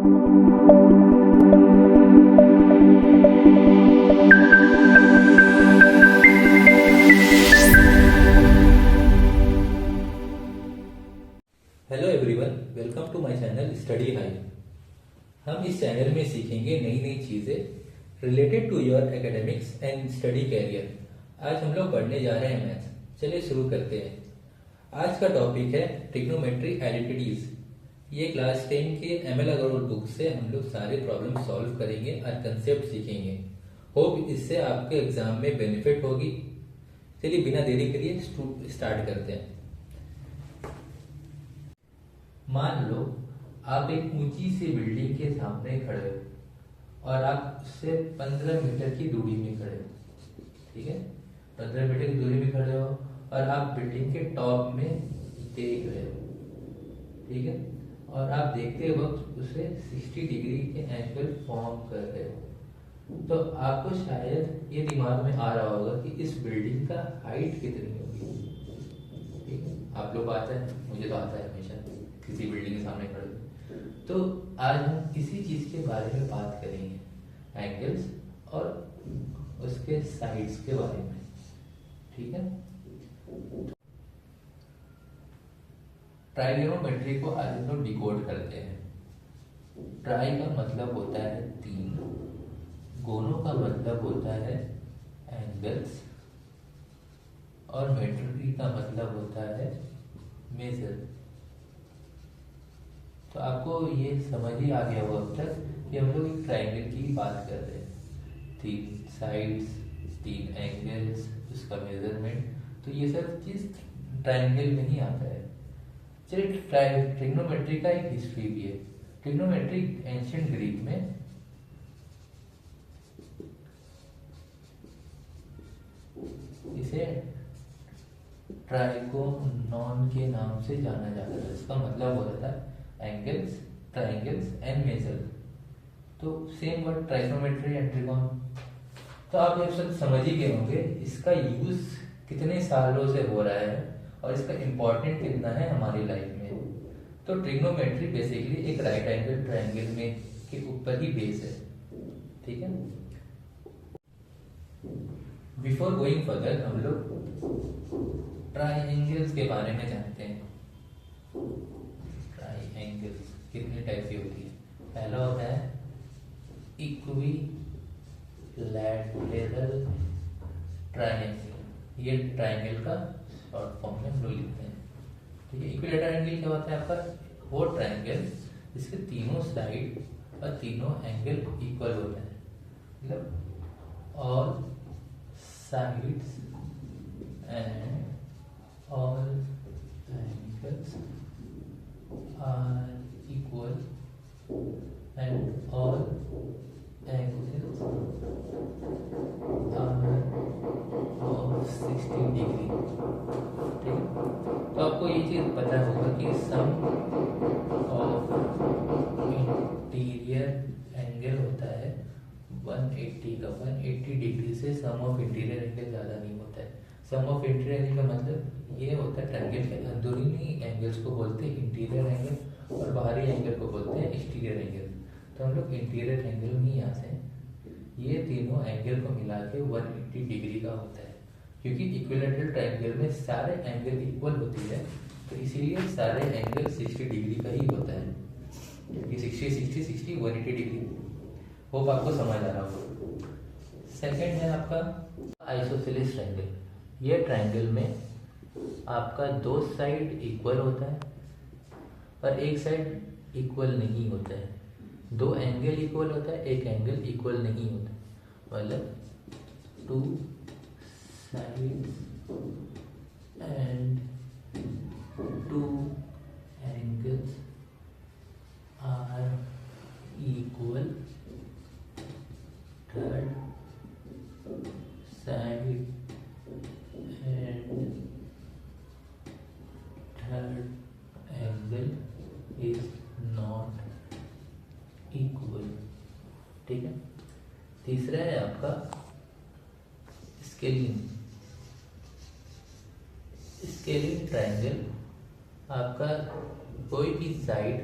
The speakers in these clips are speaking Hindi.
Hello everyone, welcome to my channel study high. हम इस चैनल में सीखेंगे नई नई चीज़ें related to your academics and study career. आज हम लोग पढ़ने जा रहे हैं मैथ्स। चलिए शुरू करते हैं। आज का टॉपिक है ट्रिग्नोमेट्री आइडेंटिटीज। ये क्लास 10 के एम एल अग्रवाल बुक से हम लोग सारे प्रॉब्लम सॉल्व करेंगे और कंसेप्ट सीखेंगे। होप इससे आपके एग्जाम में बेनिफिट होगी। चलिए बिना देरी के लिए स्टार्ट करते हैं। मान लो आप एक ऊंची सी बिल्डिंग के सामने खड़े हो और आप उससे 15 मीटर की दूरी में खड़े हो। ठीक है, 15 मीटर की दूरी में खड़े हो और आप बिल्डिंग के टॉप में देख रहे हो। ठीक है, और आप देखते वक्त उसे 60 डिग्री के एंगल फॉर्म कर रहे हो। तो आपको शायद ये दिमाग में आ रहा होगा कि इस बिल्डिंग का हाइट कितनी होगी। ठीक है, आप लोग को आता है, मुझे तो आता है हमेशा किसी बिल्डिंग के सामने खड़े। तो आज हम इसी चीज के बारे में बात करेंगे, एंगल्स और उसके साइड्स के बारे में। ठीक है, ट्राइगोनोमेट्री को आज हम लोग डिकोड करते हैं। ट्राई का मतलब होता है 3, गोनो का मतलब होता है एंगल्स और मेट्री का मतलब होता है मेजर। तो आपको ये समझ ही आ गया होगा अब तक कि हम लोग एक ट्राइंगल की बात कर रहे हैं। 3 साइड्स, 3 एंगल्स, उसका मेजरमेंट, तो ये सब चीज ट्राइंगल में ही आता है। चलिए ट्रिग्नोमेट्री का एक हिस्ट्री भी है। ट्रिग्नोमेट्री एंशिएंट ग्रीक में इसे ट्राइगोनॉन के नाम से जाना जाता है। इसका मतलब होता है एंगल्स, ट्राइंगल्स एंड मेजर। तो सेम वर्ड ट्राइगोनोमेट्री एंड ट्रिगोन। तो आप ये सब समझ ही गए होंगे इसका यूज कितने सालों से हो रहा है और इसका इम्पोर्टेंट कितना है हमारी लाइफ में। तो ट्रिग्नोमेट्री बेसिकली एक राइट एंगल ट्राइंगल में के ऊपर ही बेस है। ठीक है, बिफोर गोइंग फर्दर हम लोग ट्राइंगल्स के बारे में जानते हैं। ट्राइंगल्स कितने टाइप की होती है? पहला होता है इक्विलैटरल ट्राइंगल। ये ट्राइंगल का शॉर्ट फॉर्म में हम लोग लिखते हैं। ठीक है, इक्विलैटरल एंगल क्या होता है आपका? वो ट्राइंगल जिसके तीनों साइड और तीनों एंगल इक्वल होता है। मतलब all sides and all angles are equal and all angles are of 60 degree. ठीक है, तो आपको ये चीज पता होगा कि सम ऑफ इंटीरियर एंगल होता है 180 का। 180 डिग्री से सम ऑफ इंटीरियर एंगल ज़्यादा नहीं होता है। सम ऑफ इंटीरियर एंगल का मतलब ये होता है ट्रायंगल के अंदरूनी एंगल्स को बोलते हैं इंटीरियर एंगल और बाहरी एंगल को बोलते हैं एक्सटीरियर एंगल। तो हम लोग इंटीरियर एंगल में ही आते हैं। ये तीनों एंगल को मिला के 180 डिग्री का होता है। क्योंकि इक्विलैटरल ट्रायंगल में सारे एंगल इक्वल होती है, तो इसीलिए सारे एंगल 60 डिग्री का ही होता है। क्योंकि 60 60 60 180 डिग्री। होप आपको समझ आ रहा होगा। सेकेंड है आपका आइसोसेलेस ट्रायंगल। ये ट्रायंगल में आपका 2 साइड इक्वल होता है और एक साइड इक्वल नहीं होता है। 2 एंगल इक्वल होता है, एक एंगल इक्वल नहीं होता। मतलब 2 sides and 2 angles are equal. Third side and third angle is not equal। ठीक है, तीसरा है आपका स्केलिंग। स्केलिंग ट्रायंगल आपका कोई भी साइड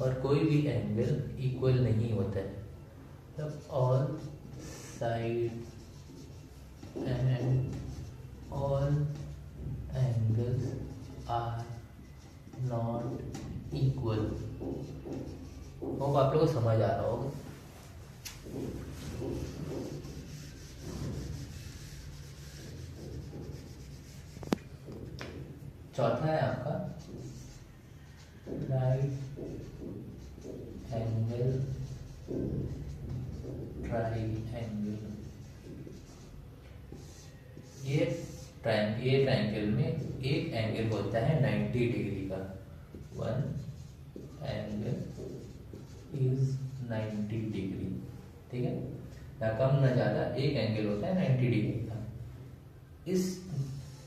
और कोई भी एंगल इक्वल नहीं होता है, तब all side and all angles are not equal. Hope आप लोगों को समझ आ रहा होगा। चौथा है आपका राइट एंगल ट्राइंगल। ये ट्राइंगल में एक एंगल होता है 90 डिग्री का। वन एंगल इज 90 डिग्री, ठीक है ना, कम ना ज्यादा, एक एंगल होता है 90 डिग्री का। इस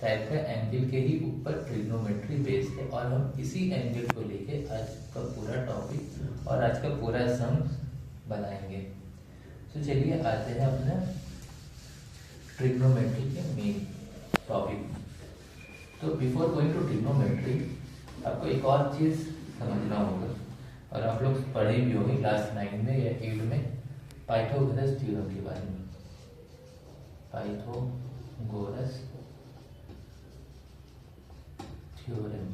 टाइप का एंगल के ही ऊपर ट्रिग्नोमेट्री बेस्ड है, और हम इसी एंगल को लेके आज का पूरा टॉपिक और आज का पूरा सम बनाएंगे। तो चलिए आते हैं अपना ट्रिग्नोमेट्री के मेन टॉपिक। तो बिफोर गोइंग टू ट्रिग्नोमेट्री आपको एक और चीज समझना होगा, और आप लोग पढ़े भी होंगे क्लास 9 में या 8 में, पाइथागोरस थ्योरम के बारे में। पाइथागोरस थ्योरम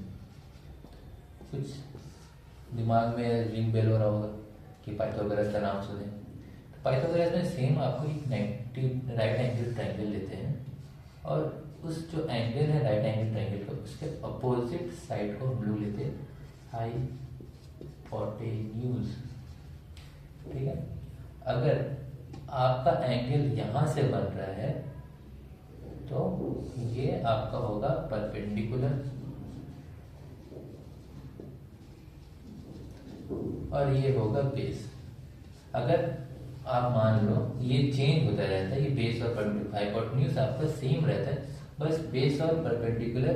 कुछ दिमाग में रिंग बेल हो रहा होगा कि पाइथागोरस का नाम सुने। तो पाइथागोरस में सेम आपको एक 90 राइट एंगल ट्रायंगल लेते हैं, और उस जो एंगल है राइट एंगल ट्रायंगल का, उसके अपोजिट साइड को हम लोग लेते हैं हाइपोटेन्यूज, ठीक है। अगर आपका एंगल यहां से बन रहा है तो ये आपका होगा परपेंडिकुलर, और ये होगा बेस। अगर आप मान लो ये चेंज होता रहता है, ये बेस और हाइपोटेन्यूज आपका सेम रहता है, बस बेस और परपेंडिकुलर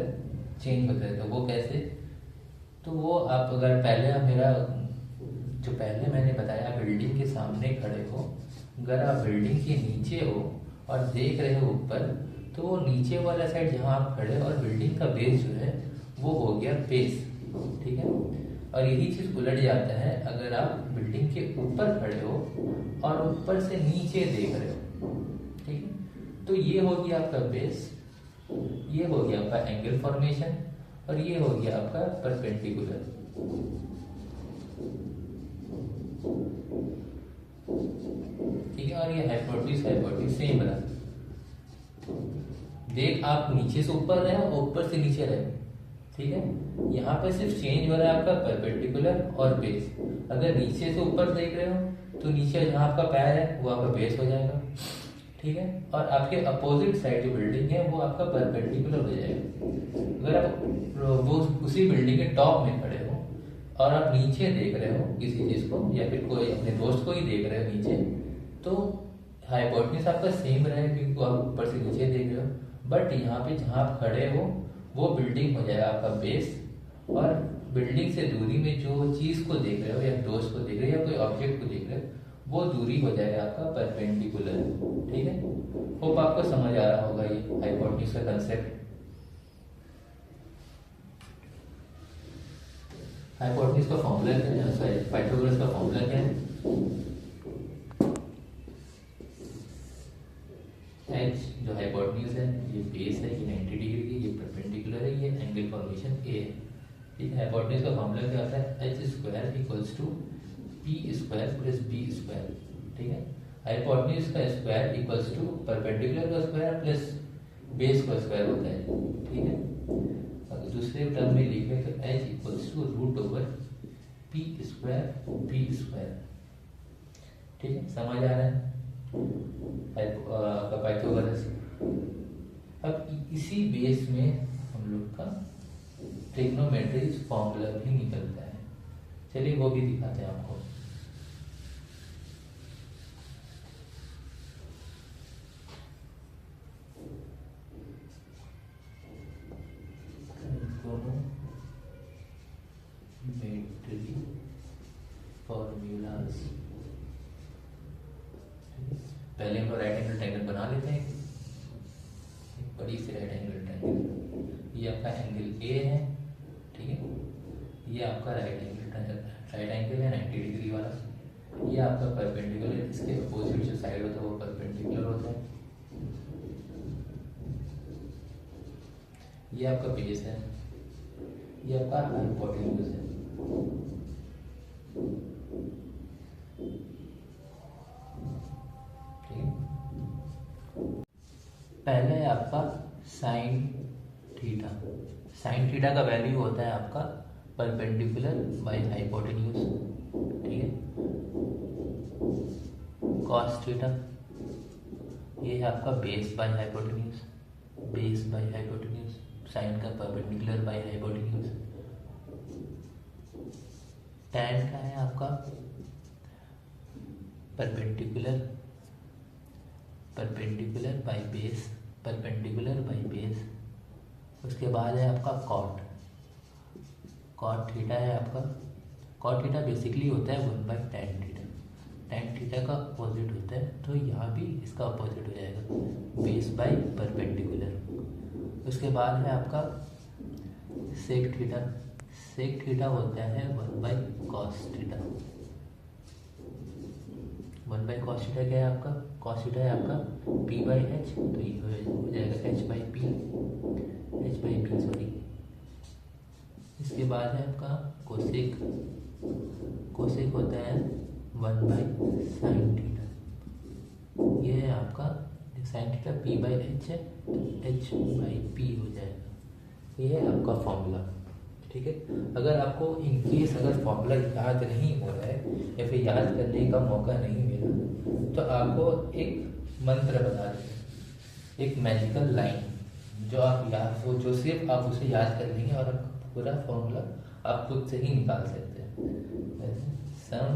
चेंज होता रहता है। वो कैसे? तो वो आप अगर पहले मैंने बताया, बिल्डिंग के सामने खड़े हो, अगर आप बिल्डिंग के नीचे हो और देख रहे हो ऊपर, तो वो नीचे वाला साइड जहां आप खड़े और बिल्डिंग का बेस जो है वो हो गया बेस, ठीक है। और यही चीज उलट जाता है अगर आप बिल्डिंग के ऊपर खड़े हो और ऊपर से नीचे देख रहे हो, ठीक है। तो ये हो गया आपका बेस, ये हो गया आपका एंगल फॉर्मेशन, और ये हो गया आपका परपेंडिकुलर, ठीक है। और ये हाइपोटेन्यूज सेम रहा। देख आप नीचे से ऊपर रहे और ऊपर से नीचे रहे, ठीक है। यहाँ पे सिर्फ चेंज हो रहा है आपका परपेंडिकुलर और बेस। अगर नीचे से ऊपर देख रहे हो तो नीचे जहाँ आपका पैर है वो आपका बेस हो जाएगा, ठीक है। और आपके अपोजिट साइड जो बिल्डिंग है वो आपका परपेंडिकुलर हो जाएगा। अगर आप वो उसी बिल्डिंग के टॉप में खड़े हो और आप नीचे देख रहे हो किसी चीज को, या फिर कोई अपने दोस्त को ही देख रहे हो नीचे, तो हाइपोटेन्यूज आपका सेम रहेगा क्योंकि आप ऊपर से नीचे देख रहे हो। बट यहाँ पे जहाँ आप खड़े हो वो बिल्डिंग हो जाएगा आपका बेस, और बिल्डिंग से दूरी में जो चीज को देख रहे हो या दोस्त को देख रहे हो या कोई ऑब्जेक्ट को देख रहे हो वो दूरी हो जाएगा आपका परपेंडिकुलर, ठीक है। होप आपको समझ आ रहा होगा ये हाइपोटेन्यूज का कंसेप्ट। हाइपोटेन्यूज का फॉर्मूला क्या है, सॉरी पाइथागोरस का फॉर्मूला क्या है? एच जो हाइपोटेन्यूज है, ये बेस है, ये 90 डिग्री की, ये परपेंडिकुलर है, ये एंगल फॉर्मेशन ए है, ठीक है। हाइपोटेन्यूज का फॉर्मूला क्या होता है? H square equals to p square plus b square, ठीक है। हाइपोटेन्यूज का स्क्वायर इक्वल्स टू परपेंडिकुलर का स्क्वायर प्लस बेस का स्क्वायर होता है, ठीक है। अगर दूसरे टर्म में लिखे तो h equals to root over p square b square, ठीक है। समझ आ रहा है पाइथागोरस। अब इसी बेस में हम लोग का ट्रिग्नोमेट्री फॉर्मूला भी निकलता है। चलिए वो भी दिखाते हैं आपको। ट्रिग्नोमेट्री फॉर्मूलाज, पहले हम लोग राइट एंगल ट्रायंगल बना लेते हैं, एक बड़ी सी राइट एंगल ट्रायंगल। ये आपका एंगल ए है, ठीक है। ये आपका राइट एंगल राइट एंगल है 90 डिग्री वाला। ये आपका परपेंडिकुलर, इसके अपोजिट जो साइड होता है वो परपेंडिकुलर होता है। ये आपका बेस है, ये आपका हाइपोटेन्यूज है। ठीक है, पहले है आपका साइन थीटा। साइन थीटा का वैल्यू होता है आपका परपेंडिकुलर बाय हाइपोटेन्यूज। ठीक है, कॉस थीटा ये है आपका base by hypotenuse, base by hypotenuse, sine का परपेंडिकुलर बाय हाइपोटेन्यूज। टैन का है आपका perpendicular, perpendicular by base, perpendicular by base. उसके बाद है आपका कॉट, कॉट थीटा है आपका। कॉट थीटा बेसिकली होता है 1/tan थीटा, tan थीटा का अपोजिट होता है, तो यहाँ भी इसका अपोजिट हो जाएगा, बेस बाय परपेंडिकुलर। उसके बाद है आपका सेक थीटा, सेक थीटा होता है 1/cos थीटा। 1/cos थीटा क्या है आपका, cos थीटा है आपका p/h, तो ये हो जाएगा h/p, h/p सॉरी। इसके बाद है आपका कोसेक, कोसेक होता है 1/sin थीटा। ये है आपका sin थीटा p/h है, तो h/p हो जाएगा। ये है आपका फॉर्मूला। ठीक है, अगर आपको इनकेस अगर फॉर्मूला याद नहीं हो रहा है या फिर याद करने का मौका नहीं मिला, तो आपको एक मंत्र बता दें, एक मैजिकल लाइन जो आप याद हो, जो सिर्फ आप उसे याद कर लेंगे और पूरा फॉर्मूला आप खुद से ही निकाल सकते हैं। Some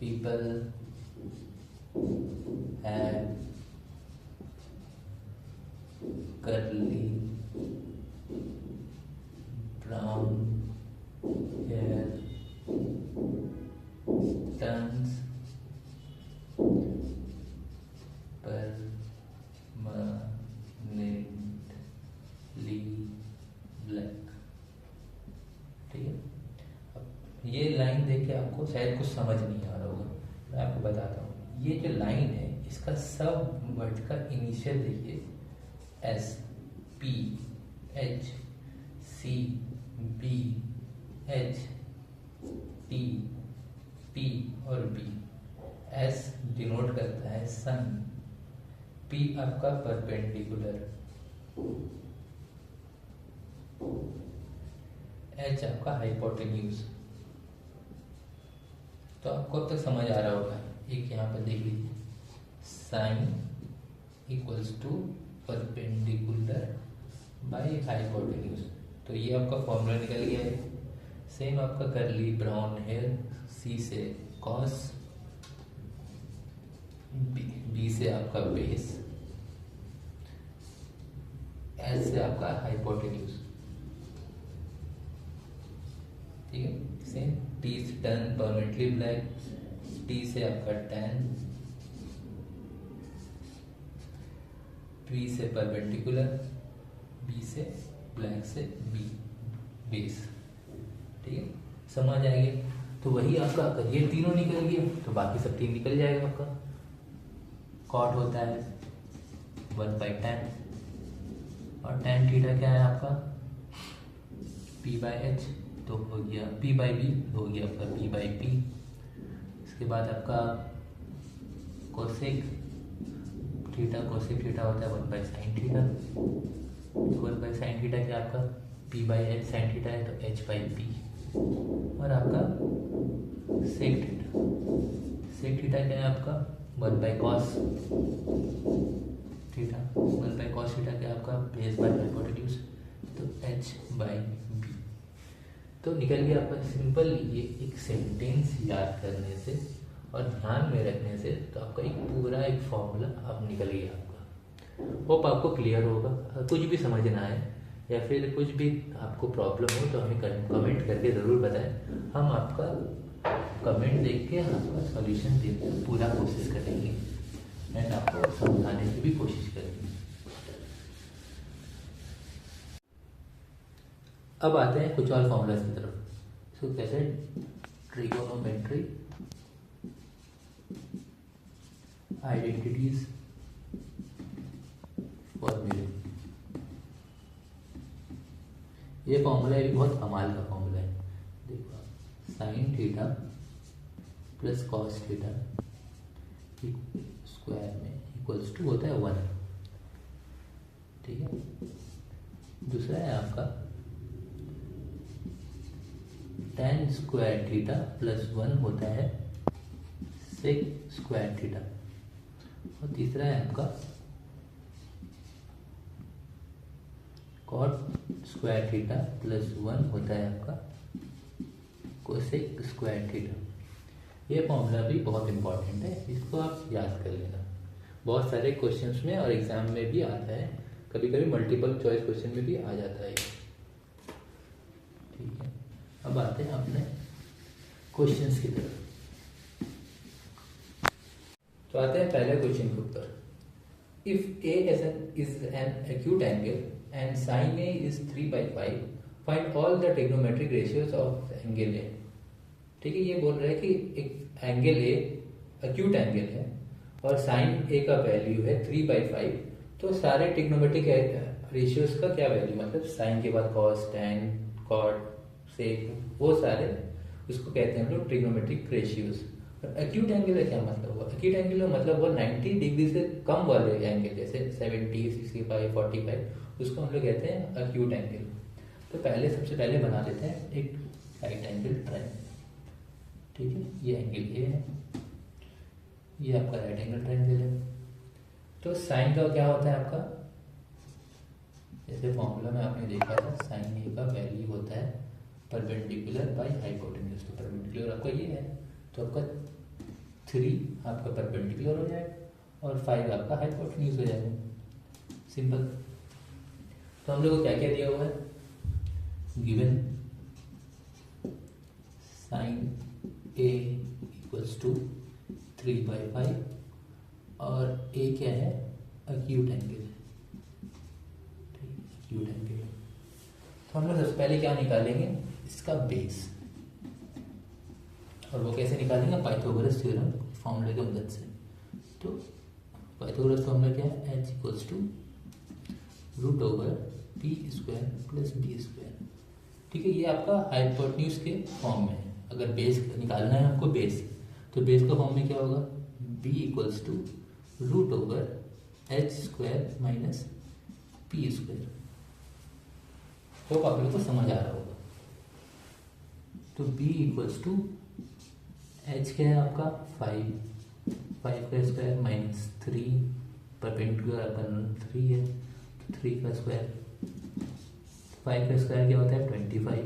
people have curly brown hair, turns permanently black। ठीक है, अब ये लाइन देख के आपको शायद कुछ समझ नहीं आ रहा होगा, मैं आपको बताता हूँ। ये जो लाइन है इसका सब वर्ड का इनिशियल देखिए, S P H C B H T P और B। S डिनोट करता है सन, P आपका परपेंडिकुलर, H आपका हाइपोटेन्यूज। तो आपको अब तक समझ आ रहा होगा, एक यहाँ पर देख लीजिए, sine equals to perpendicular by hypotenuse. तो ये आपका फॉर्मूला निकल गया है। सेम आपका करली ब्राउन हेयर, सी से कॉस, बी से आपका बेस, एस से आपका हाइपोटेन्यूज। ठीक है, सेम टी से टर्न परमानेंटली ब्लैक, टी से आपका टैन, बी से परपेंडिकुलर, बी से ब्लैक से बी बेस। ठीक है, समझ आएंगे। तो वही आपका, अगर ये तीनों निकल गया तो बाकी सब तीन निकल जाएगा आपका। कॉट होता है 1/tan और tan थीटा क्या है आपका p/h, तो हो गया p/b, हो गया आपका p/p। इसके बाद आपका कोसेक थीटा, कोसेक थीटा होता है 1/sin थीटा, 1/sin थीटा क्या आपका p/h, sin थीटा है तो h/p। और आपका सेक थीटा, सेक थीटा क्या है आपका 1/cos थीटा, 1/cos थीटा क्या है आपका बेस बाय हाइपोटेन्यूज, तो h/b। तो निकल गया आपका सिंपल। ये एक सेंटेंस याद करने से और ध्यान में रखने से तो आपका एक पूरा एक फॉर्मूला अब निकल गया आपका। होप आपको क्लियर होगा। कुछ भी समझ ना आए या फिर कुछ भी आपको प्रॉब्लम हो तो हमें कमेंट करके ज़रूर बताएं। हम आपका कमेंट देख के आपका सॉल्यूशन देने की पूरा कोशिश करेंगे एंड आपको समझाने की भी कोशिश करेंगे। अब आते हैं कुछ और फॉर्मूलाज की तरफ। इसको कैसे ट्रिगोनोमेट्री आइडेंटिटीज फॉर्मूले। ये फॉर्मूला भी बहुत कमाल का फॉर्मूला है। देखो, sine theta plus cos theta square में इक्वल्स टू होता है 1। ठीक है। दूसरा है आपका tan स्क्वायर थीटा प्लस 1 होता है सेक स्क्वायर थीटा। और तीसरा है आपका कॉट स्क्वायर थीटा प्लस 1 होता है आपका कोसेक स्क्वायर थीटा। ये फॉर्मूला भी बहुत इंपॉर्टेंट है, इसको आप याद कर लेना। बहुत सारे क्वेश्चंस में और एग्जाम में भी आता है, कभी कभी मल्टीपल चॉइस क्वेश्चन में भी आ जाता है। ठीक है, अब आते हैं अपने क्वेश्चंस की तरफ। तो आते हैं पहले क्वेश्चन के ऊपर। If A is an acute angle and sin A is 3/5, find all the trigonometric ratios of angle A। ठीक है, ये बोल रहा है कि एक एंगल ए एक्यूट एंगल है और साइन ए का वैल्यू है 3/5, तो सारे ट्रिग्नोमेट्रिक रेशियोज का क्या वैल्यू, मतलब साइन के बाद कॉस, टैन, कॉट, सेक, वो सारे उसको कहते हैं हम लोग ट्रिग्नोमेट्रिक रेशियोज। और एक्यूट एंगल का क्या मतलब हुआ? एक्यूट एंगल का मतलब वो 90 डिग्री से कम वाले एंगल, जैसे 70, 65, 45, उसको हम लोग कहते हैं एक्यूट एंगल। तो पहले सबसे पहले बना लेते हैं एक राइट एंगल ट्रायंगल। ठीक है, ये एंगल ए है, ये आपका राइट एंगल ट्रायंगल है। तो साइन का क्या होता है आपका, जैसे फॉर्मूला में आपने देखा था, साइन ए का वैल्यू होता है परपेंडिकुलर बाय हाइपोटेन्यूज। तो परपेंडिकुलर आपका ये है, तो आपका 3 आपका परपेंडिकुलर हो जाएगा और 5 आपका हाइपोटेन्यूज हो जाएगा। सिंपल। तो हम लोग को क्या क्या दिया हुआ है, given sine A equals to 3/5 और ए क्या है, एक्यूट एंगल है। Acute angle. तो हम लोग सबसे पहले क्या निकालेंगे, इसका बेस। और वो कैसे निकालेंगे, पाइथागोरस थ्योरम फॉर्मूले की मदद से। तो पाइथागोरस फॉर्मूला क्या है, h equals to √p² plus b²। ठीक है, ये आपका हाइपोटेन्यूज के फॉर्म में है। अगर बेस निकालना है आपको बेस, तो बेस का फॉर्म में क्या होगा, b equals to √h² minus p²। Hope आप लोग को समझ आ रहा होगा। तो b इक्वल्स टू h क्या है आपका 5 का स्क्वायर माइनस 3, परपेंडिकुलर अपन 3 है, 3 का स्क्वायर, 5 का स्क्वायर क्या होता है 25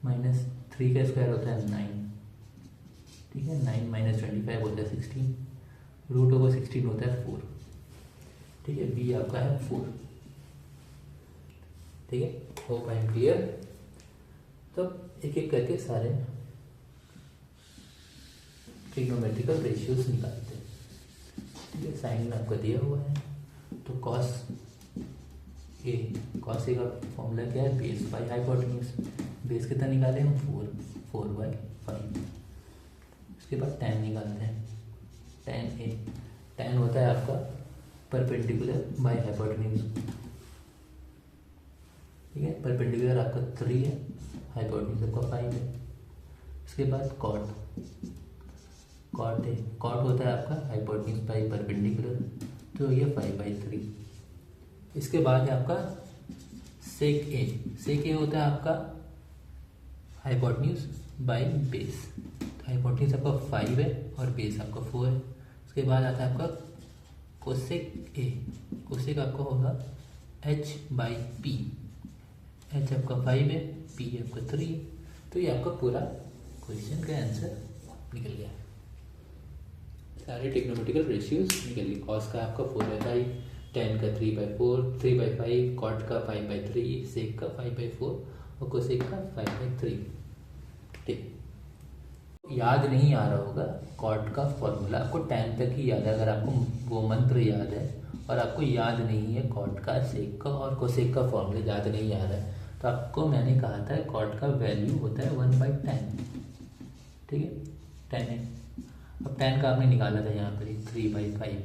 माइनस 3 का स्क्वायर होता है 9। ठीक है, 9 माइनस 25 होता है 16, √16 होता है 4। ठीक है, बी आपका है 4। ठीक है, होप आई एम क्लियर। तो एक एक करके सारे ट्रिग्नोमेट्रिकल रेशियोज निकालते हैं। ठीक है, साइन में आपका दिया हुआ है, तो कॉस ए का फॉर्मूला क्या है, बेस बाई हाइपोटेन्यूज। बेस कितना निकाले हम, 4/5। उसके बाद टैन निकालते हैं, टैन ए, टैन होता है आपका परपेंडिकुलर बाई हाइपोटेन्यूज। ठीक है, परपेंडिकुलर आपका 3 है, हाइपोटेन्यूज आपका 5 है। उसके बाद कॉट ए, कॉट होता है आपका हाइपोटेन्यूज बाई परपेंडिकुलर, तो ये 5/3। इसके बाद है आपका सेक ए होता है आपका हाइपोटेन्यूज बाई बेस। हाइपोटेन्यूज आपका 5 है और बेस आपका 4 है। उसके बाद आता है आपका कोसेक ए, कोसेक आपका होगा h/p, h आपका 5 है, p आपका 3 है। तो ये आपका पूरा क्वेश्चन का आंसर निकल गया। सारे ट्रिग्नोमेट्रिकल रेशियोज निकल गए। कॉस का आपका 4/5, टैन का 3/5, कॉट का 5/3, सेक का 5/4 और कोसेक का 5/3। ठीक, याद नहीं आ रहा होगा कॉट का फॉर्मूला, आपको टैन तक ही याद है। अगर आपको वो मंत्र याद है और आपको याद नहीं है कॉट का, सेक का और कोसेक का फॉर्मूला याद नहीं आ रहा है, तो आपको मैंने कहा था कॉट का वैल्यू होता है 1/10, ठीक है, 10 है। अब 10 का आपने निकाला था यहाँ पर 3/5,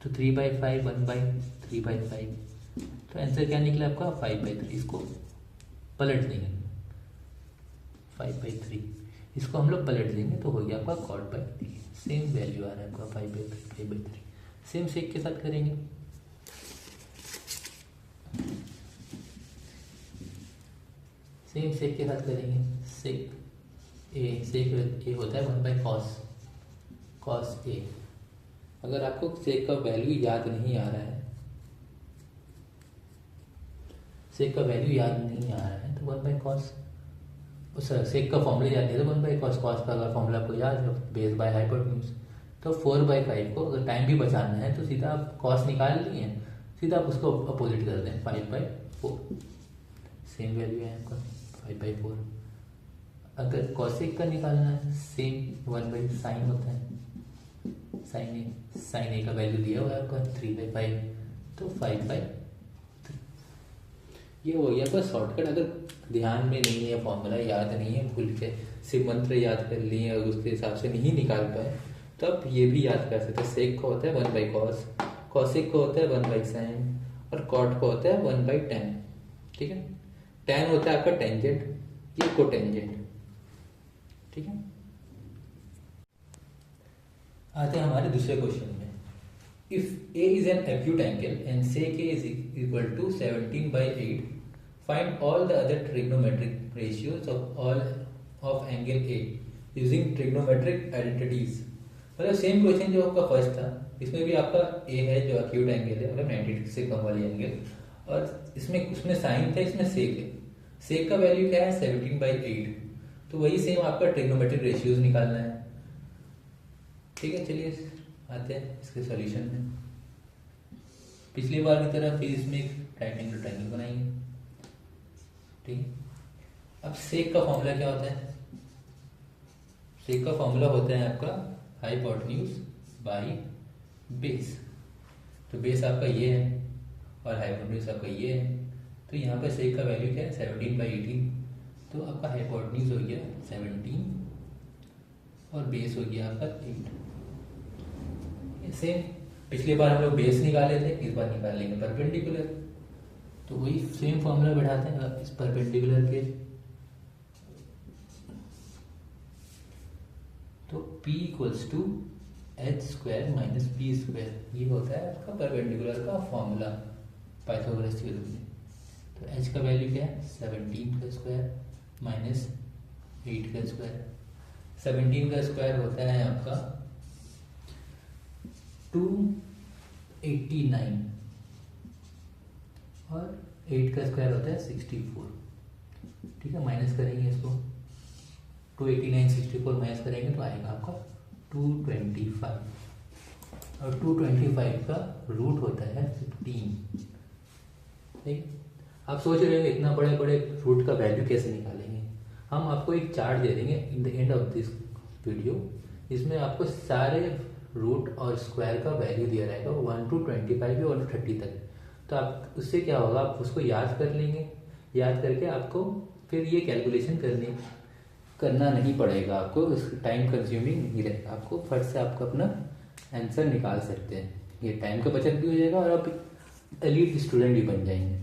तो 3/5 1/3/5, तो आंसर क्या निकला आपका 5/3। इसको पलट देंगे 5/3, इसको हम लोग पलट देंगे तो हो गया आपका कॉट बाई 3। सेम वैल्यू आ रहा है आपका 5/3। सेम सेक के साथ करेंगे। सेम सेक के साथ करेंगे। सेक ए होता है 1/cos ए। अगर आपको सेक का वैल्यू याद नहीं आ रहा है, सेक का वैल्यू याद नहीं आ रहा है तो 1/cos, सेक का फॉर्मूला याद नहीं है तो 1/cos। कॉस का अगर फॉर्मूला आपको याद है बेस बाय हाइपोटेन्यूज, तो 4/5 को अगर टाइम भी बचाना है तो सीधा आप कॉस निकाल लिए, सीधा आप उसको अपोजिट कर दें 5/4। सेम वैल्यू है आपका 5/4। अगर कॉसेक का निकालना है सेम 1/sin होता है, साइन ए का वैल्यू दिया हुआ है आपका 3/5, तो 5/3। ये हो गया आपका शॉर्टकट। अगर ध्यान में नहीं है, फॉर्मूला याद नहीं है, भूल के सिर्फ मंत्र याद कर लिए और उसके हिसाब से नहीं निकाल पाए, तो आप ये भी याद कर सकते हैं। सेक का होता है 1/cos, कॉसेक का होता है 1/sin और कॉट का होता है 1/tan, ठीक है। tan होता है आपका टेंजेंट, ये कोटेंजेंट, ठीक है। आते हैं हमारे दूसरे क्वेश्चन में। If A is an acute angle and sec A is equal to 17/8, find all the other trigonometric ratios of angle A using trigonometric identities. मतलब सेम क्वेश्चन जो आपका फर्स्ट था, इसमें भी आपका ए है जो एक्यूट एंगल है, मतलब 90 से कम वाली एंगल, और इसमें उसमें साइन था, इसमें सेक है। सेक का वैल्यू क्या है 17/8, तो वही सेम आपका ट्रिग्नोमेट्रिक रेशियोज निकालना है, ठीक है। चलिए आते हैं इसके सॉल्यूशन में। पिछली बार की तरह फिर इसमें एक राइट एंगल ट्रायंगल बनाएंगे, ठीक है। अब सेक का फॉर्मूला क्या होता है? सेक का फॉर्मूला होता है आपका हाइपोटेन्यूज बाई बेस। तो बेस आपका ये है और हाइपोटेन्यूज आपका ये है, तो यहाँ पे सेक का वैल्यू क्या है 17/18, तो आपका हाइपोटेन्यूज हो गया 17 और बेस हो गया आपका 8। सेम पिछली बार हम लोग बेस निकाले थे, इस बार निकाल लेंगे परपेंडिकुलर, तो वही सेम फॉर्मूला बैठाते हैं इस परपेंडिकुलर के। तो P equals to h² minus p², ये होता है आपका परपेंडिकुलर का फॉर्मूला पाइथागोरस थ्योरम में। तो h का वैल्यू क्या है 17 का स्क्वायर माइनस 8 का स्क्वायर। 17 का स्क्वायर होता है आपका 289 और 8 का स्क्वायर होता है 64, ठीक है। माइनस करेंगे इसको, 289 64 माइनस करेंगे तो आएगा आपका 225, और 225 का रूट होता है 15, ठीक। आप सोच रहे होंगे इतना बड़े बड़े रूट का वैल्यू कैसे निकालेंगे। हम आपको एक चार्ट दे देंगे in the end of this video, इसमें आपको सारे रूट और स्क्वायर का वैल्यू दिया रहेगा 1 to 25 या 1 to 30 तक। तो आप उससे क्या होगा, आप उसको याद कर लेंगे, याद करके आपको फिर ये कैलकुलेशन करना नहीं पड़ेगा, आपको टाइम कंज्यूमिंग नहीं रहेगा, आपको फट से आपको अपना आंसर निकाल सकते हैं। ये टाइम का बचत भी हो जाएगा और आप एलीट स्टूडेंट भी बन जाएंगे,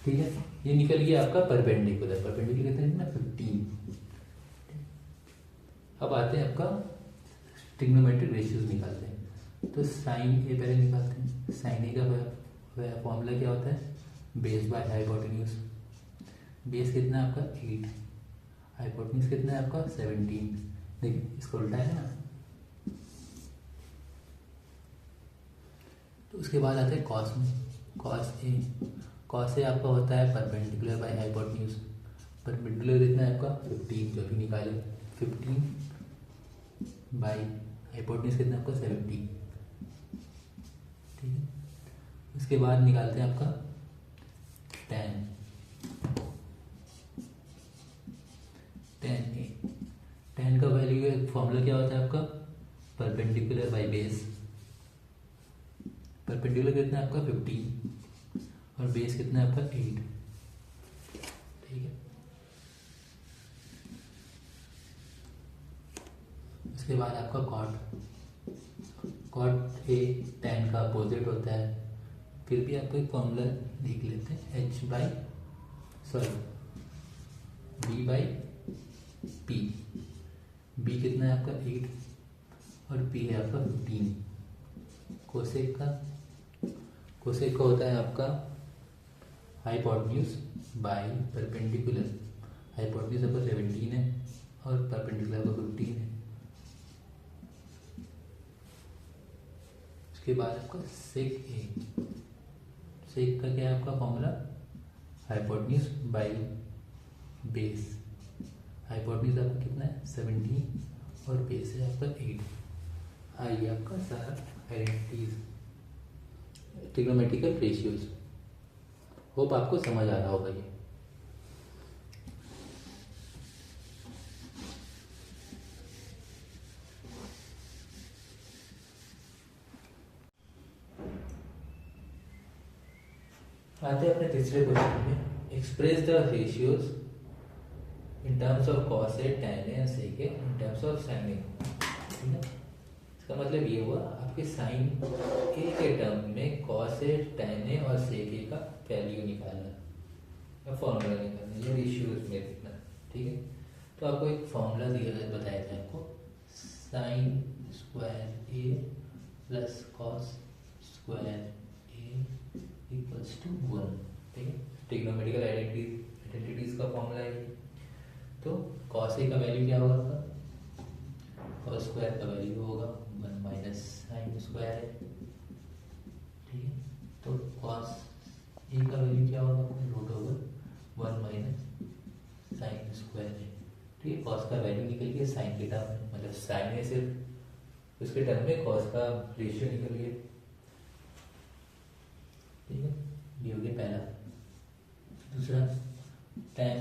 ठीक है। ये निकल गया आपका परपेंडिकुलर कितना है ना 15। अब आते हैं आपका ट्रिग्नोमेट्रिक रेशियोज निकालते हैं। तो साइन ए पहले निकालते हैं। साइन ए का फॉर्मूला क्या होता है बेस बाय हाइपोटेन्यूज। बेस कितना है आपका 8, हाइपोटेन्यूज कितना है आपका 17। देखिए इसको उल्टा है ना। तो उसके बाद आते हैं कॉस में। कॉस ए आपका होता है परपेंडिकुलर बाय हाइपोटेन्यूज। परपेंडिकुलर कितना है आपका 15, जो भी निकाले 15 बाई हाइपोटेन्यूज कितना आपका 17, ठीक है। उसके बाद निकालते हैं आपका tan ए। tan का वैल्यू फॉर्मूला क्या होता है आपका परपेंडिकुलर बाई बेस। परपेंडिकुलर कितना है आपका 15 और बेस कितना है आपका 8। ठीक है। उसके बाद आपका कॉट ए tan का अपोजिट होता है। फिर भी आपको एक फॉर्मूला देख लेते हैं, b/p। b कितना है आपका 8 और p है आपका 15। कोसेक का होता है आपका हाइपोटेन्यूज बाय परपेंडिकुलर। हाइपोटेन्यूज आपका 17 है और परपेंडिकुलर आपका 15 है। उसके बाद आपका सेक का क्या है आपका formula, hypotenuse by base. Hypotenuse आपका कितना है 17 और बेस है आपका 8। आइए आपका सारा आइडेंटिटीज, ट्रिग्नोमेट्रिकल रेशियोज। होप आपको समझ आ रहा होगा ये। आते हैं अपने तीसरे क्वेश्चन में। Express the ratios in terms of cos A, tan A and sec A in terms of sine A. ठीक है, इसका मतलब ये हुआ आपके साइन ए के टर्म में कॉस ए, tan ए और सेक ए का वैल्यू निकालना या फॉर्मूला निकालना, ये रेशियोज में देखना। ठीक है, तो आपको एक फॉर्मूला दिया बताया था आपको, sine square A plus cos square A equals to 1। ठीक है, ट्रिग्नोमेट्रिकल आइडेंटिटीज का फॉर्मूला है। तो कॉस ए का वैल्यू क्या होगा आपका, कॉस स्क्वायर का वैल्यू होगा 1 माइनस साइन स्क्वायर है। ठीक है, तो कॉस ए का वैल्यू क्या होगा, root over 1 minus sine square है। ठीक है, कॉस का वैल्यू निकल गया साइन के टर्म में, मतलब साइन ए सिर्फ उसके टर्म में कॉस का रेशियो निकल गया। ठीक है, ये हो गया पहला। दूसरा tan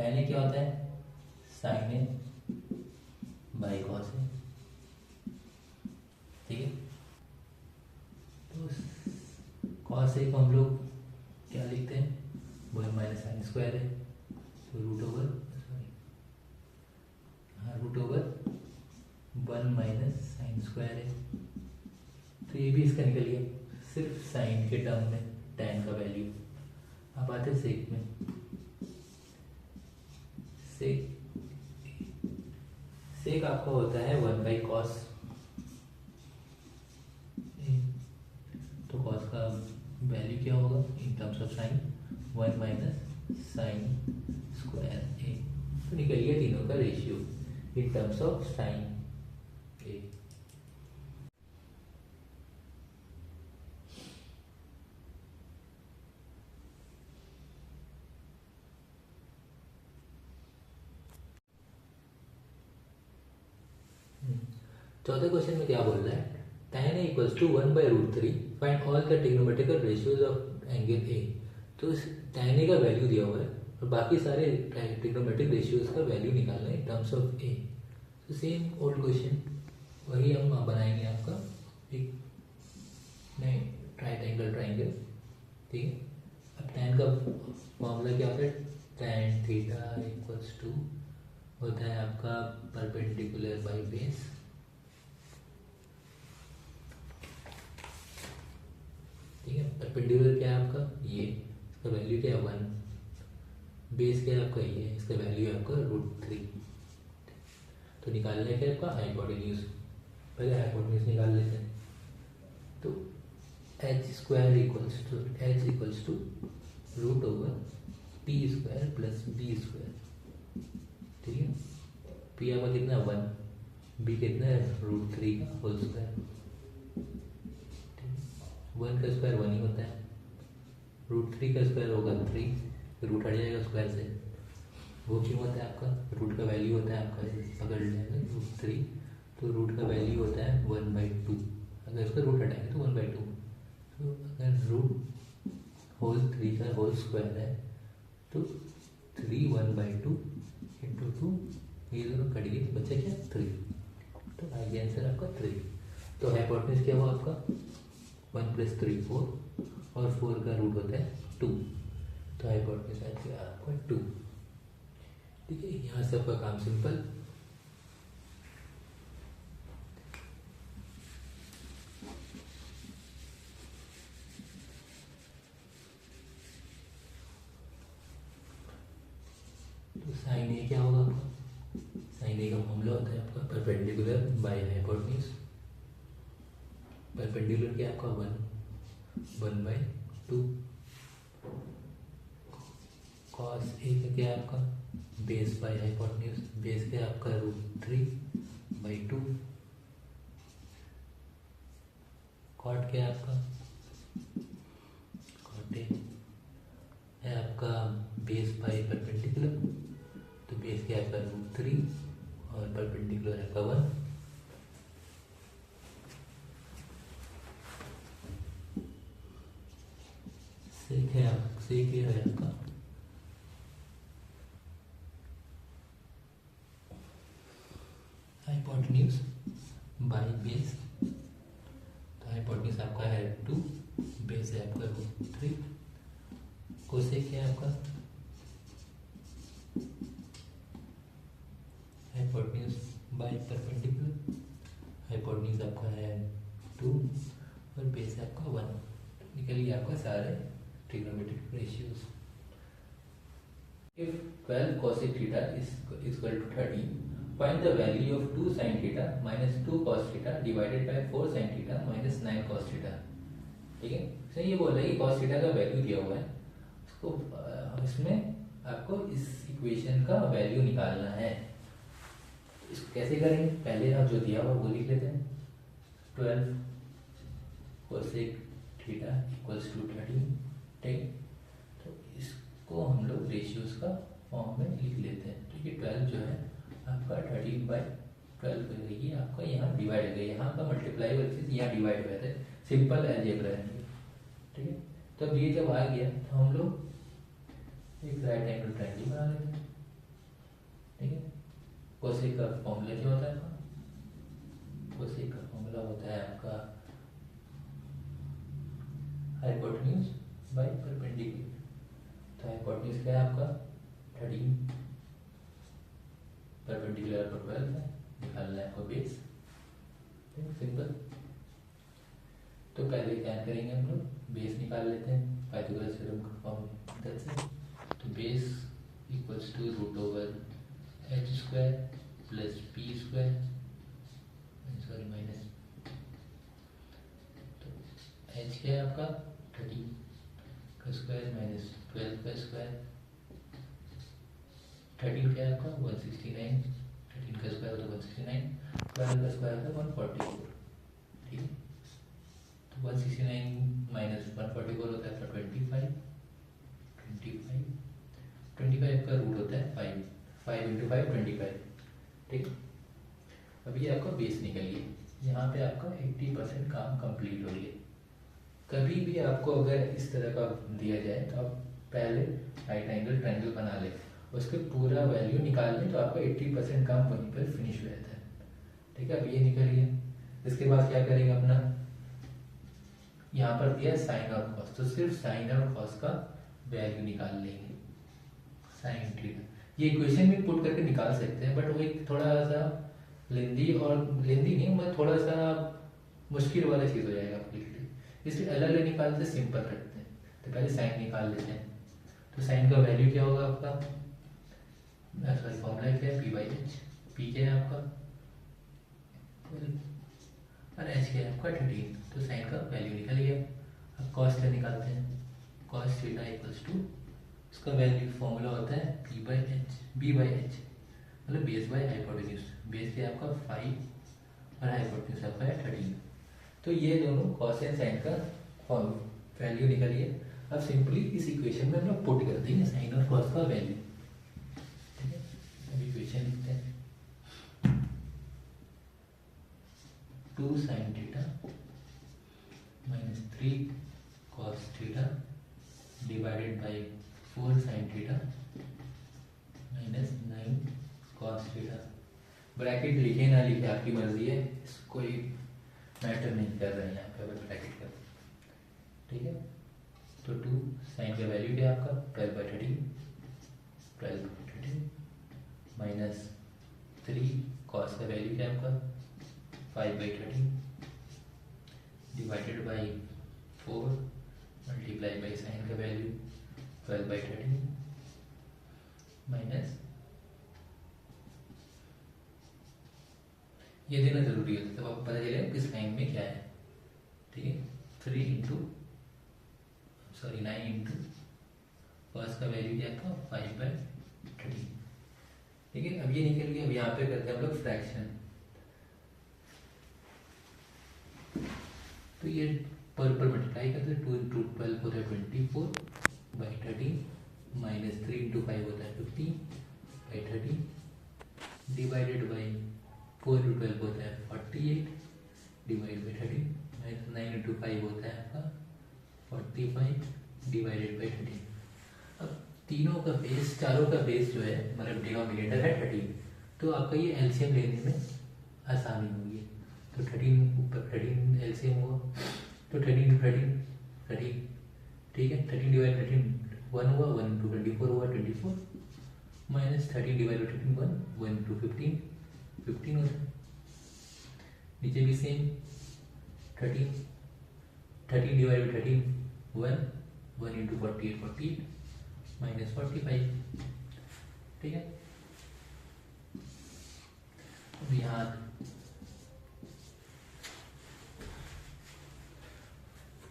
ए क्या होता है, sign A by cos A. ठीक है, तो कॉस ए को हम लोग क्या लिखते हैं, 1 माइनस साइन स्क्वायर है, तो root over 1 minus sine square है। तो ये भी इसका निकल गया, सिर्फ साइन के टर्म में tan का वैल्यू। अब आते हैं सेक में। सेक आपका होता है 1 बाई कॉस। तो कॉस का वैल्यू क्या होगा in terms of sine, 1 minus sine square A. तो निकल गया तीनों का ratio in terms of sine A. चौथे क्वेश्चन में क्या बोल रहा है, tan A equals to 1 by root 3, find all the trigonometrical ratios of angle A. तो इस tan A का वैल्यू दिया हुआ है और बाकी सारे ट्रिग्नोमेट्रिक रेशियोज का वैल्यू निकालना है इन टर्म्स ऑफ ए। तो सेम ओल्ड क्वेश्चन वही हम बनाएंगे आपका एक नए ट्राइंगल। ठीक है, अब tan का मामला क्या होता है, tan थीटा इक्वल्स टू होता है आपका परपेंडिकुलर बाई बेस। ठीक है, परपेंडिकुलर क्या है आपका ये, इसका वैल्यू क्या है 1, बेस क्या है आपका ये, इसका वैल्यू है आपका रूट 3। तो निकालना है क्या आपका हाइपोटेन्यूज, पहले हाइपोटेन्यूज निकाल लेते हैं। तो h square equals to root over p square plus b square. ठीक है, p आपका कितना है 1, b कितना है रूट 3 का होल स्क्वायर। 1 का स्क्वायर 1 ही होता है, रूट 3 का स्क्वायर होगा 3, रूट हट जाएगा स्क्वायर से। वो क्यों होता है आपका, रूट का वैल्यू होता है आपका पकड़ लेंगे रूट 3, तो रूट का वैल्यू होता है 1/2। अगर इसका रूट हटाएंगे तो 1/2। तो अगर रूट होल 3 का होल स्क्वायर है तो 3 1/2 इंटू 2, ये दोनों कट गई तो बचा क्या 3। तो आइए आंसर आपका 3। तो हाइपोटेन्यूज क्या हुआ आपका 1 + 3 4 और 4 का रूट होता है 2। तो हाइपोटेन्यूज आ गया आपका 2। ठीक है, यहाँ से आपका काम सिंपल। तो साइन ए क्या होगा आपका? साइन ए का फॉर्मूला होता है आपका परपेंडिकुलर बाय हाइपोटेन्यूज। परपेंडिकुलर क्या आपका 1/2। कॉस ए का क्या है आपका? Base by hypotenuse. बेस क्या है आपका? √3/2। कॉट क्या है आपका? कॉट ए है आपका बेस बाय परपेंडिकुलर। तो बेस क्या है आपका? √3 और परपेंडिकुलर है आपका 1। सेक है आपका हाइपोटेन्यूज बाय बेस। तो हाइपोटेन्यूज आपका है 2, बेस है आपका √3। कोसेक क्या है आपका? Hypotenuse by perpendicular. हाइपोटेन्यूज आपका है 2 और बेस है आपका 1। निकलिए आपका सारे trigonometric ratios. If 12 cosec theta is equal to 30, find the value of 2 sin theta minus 2 cos theta divided by 4 sin theta minus 9 cos theta। ठीक है, इसमें ये बोल रहा है कि cos theta का वैल्यू दिया हुआ है, उसको इसमें आपको इस इक्वेशन का वैल्यू निकालना है। इसको कैसे करेंगे? पहले आप जो दिया हुआ वो लिख लेते हैं। 12 cosec थीटा इक्वल्स टू 30। ठीक, तो इसको हम लोग रेशियोज का फॉर्म में लिख लेते हैं। तो ये 12 जो है आपका 30/12 हो जाएगी। आपका यहाँ डिवाइड हो गया, यहाँ का मल्टीप्लाई वाली चीज़ यहाँ डिवाइड हुआ था। सिंपल अलजेब्रा है। ठीक है, तो अब ये जब आ गया तो हम लोग एक राइट एंगल ट्रायंगल बना लेते हैं। ठीक है, कोसेक का फॉर्मूला क्या होता है आपका? कोसेक का फॉर्मूला होता है आपका हाइपोटेन्यूज बाय परपेंडिकुलर। तो हाइपोटेन्यूज क्या है आपका? 13, परपेंडिकुलर आपको 12 है, निकालना है आपको बेस। सिंपल। तो पहले क्या करेंगे हम लोग? बेस निकाल लेते हैं पाइथागोरस थ्योरम का फॉर्मूला से। तो base equals to √h² plus p² sorry minus, तो h क्या है आपका? 13 का स्क्वायर माइनस 12 का स्क्वायर। 13 क्या है आपका? 169। 13 का स्क्वायर होता है 169। 12 का स्क्वायर होता है 144। ठीक है, तो 169 माइनस 144 होता है 25। 25 का रूट होता है 5। 5 × 5 25। ठीक, अब ये आपका बेस निकल गया। यहाँ पे आपका 80% काम कंप्लीट हो गया। कभी भी आपको अगर इस तरह का दिया जाए तो आप पहले राइट एंगल ट्रायंगल बना लें, उसके पूरा वैल्यू निकाल लें, तो आपका 80% काम वहीं पर फिनिश हो जाता है। ठीक है, अब ये निकल गया। इसके बाद क्या करेंगे अपना? यहाँ पर दिया साइन और कॉस, तो सिर्फ साइन और कॉस का वैल्यू निकाल लेंगे। साइन थीटा ये इक्वेशन में पुट करके निकाल सकते हैं, बट वो एक थोड़ा सा लेंदी नहीं, मैं थोड़ा सा मुश्किल वाला चीज़ हो जाएगा आपके लिए, इसलिए अलग अलग निकालते सिंपल रखते हैं। तो पहले साइन निकाल लेते हैं। तो साइन का वैल्यू क्या होगा आपका? सॉरी, फॉर्मूला क्या है? p/h। p क्या है आपका? और h क्या है आपका? 13। तो साइन का वैल्यू निकल गया। अब कॉस का निकालते हैं। कॉस थीटा इक्वल्स टू, इसका वैल्यू फॉर्मूला होता है b/h, मतलब बेस बाय हाइपोटेन्यूज। बेस क्या है आपका? 5 और हाइपोटेन्यूज आपका है 13। तो ये दोनों कॉस एंड साइन का वैल्यू निकल गया। अब सिंपली इस इक्वेशन में हम लोग पुट कर देंगे साइन और कॉस का वैल्यू। ठीक है, अब इक्वेशन लिखते हैं। 2 sin theta minus 3 cos theta divided by 4 sin theta minus 9 cos theta. Bracket लिखे ना लिखे आपकी मर्जी है, कोई मैटर नहीं कर रहे हैं यहाँ पे, ब्रैकेट का। ठीक है, तो 2 साइन का वैल्यू क्या है आपका 12/13, 12/13 माइनस 3, कॉस का वैल्यू क्या है आपका 5/13 divided by 4 multiply by sine का वैल्यू 12/13 माइनस, ये देना जरूरी है तब आपको पता चलेगा कि साइन में क्या है। ठीक है, 9 इंटू कॉस का वैल्यू क्या था 5/13। ठीक है, अब ये निकल गया। अब यहाँ पे करते हैं हम लोग फ्रैक्शन। तो ये पर मल्टीप्लाई करते हैं, 2 इंटू 12 होता है 24/13 माइनस 3 इंटू 5 होता है 50/13 डिवाइडेड बाई 4 इंटू 12 होता है 48 डिवाइड बाई 13 माइनस 9 इंटू 5 होता है आपका 45 डिवाइडेड बाई 13। अब तीनों का बेस, चारों का बेस जो है मतलब डिनोमिनेटर है 13, तो आपका ये एलसीएम लेने में आसानी होगी। तो 13 ऊपर 13 एलसीएम हुआ तो 13 इंटू 13, ठीक है, 13 डिवाइड 13 1 हुआ, 1 इंटू 24 हुआ 24 माइनस 13 डिवाइड 13 1 इंटू 15 होता है। नीचे भी सेम 13 डिवाइड 13 1 इंटू 48 माइनस 45। ठीक है, अब यहाँ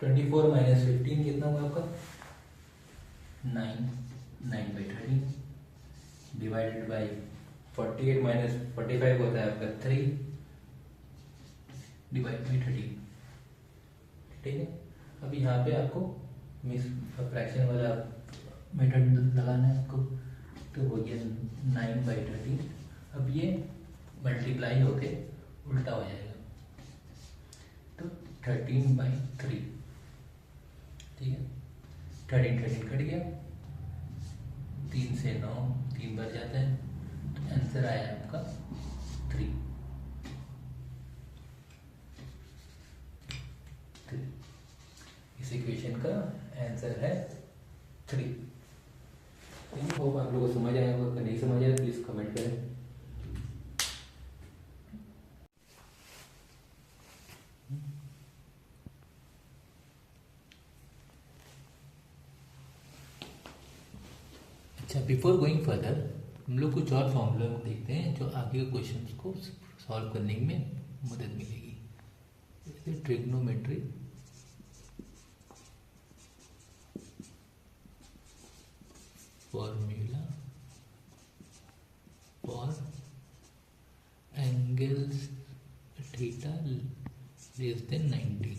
24 माइनस 15 कितना हुआ आपका 9/13 डिवाइडेड बाई 48 माइनस 45 होता है आपका 3 डिवाइड बाई 13। ठीक है, अब यहाँ पे आपको मिस फ्रैक्शन वाला मेथड लगाना है आपको। तो हो गया 9/13। अब ये मल्टीप्लाई होके उल्टा हो जाएगा तो 13/3। ठीक है, 13 कट गया, 3 से 9 3 बार जाता है, तो आंसर आया आपका 3। इस इक्वेशन का आंसर है 3। होप आप लोगों को समझ आया होगा। अगर नहीं समझ आया प्लीज कमेंट करें। अच्छा, बिफोर गोइंग फर्दर हम लोग कुछ और फॉर्मूला देखते हैं जो आगे के क्वेश्चंस को सॉल्व करने में मदद मिलेगी। जैसे trigonometry formula for angles theta less than 90।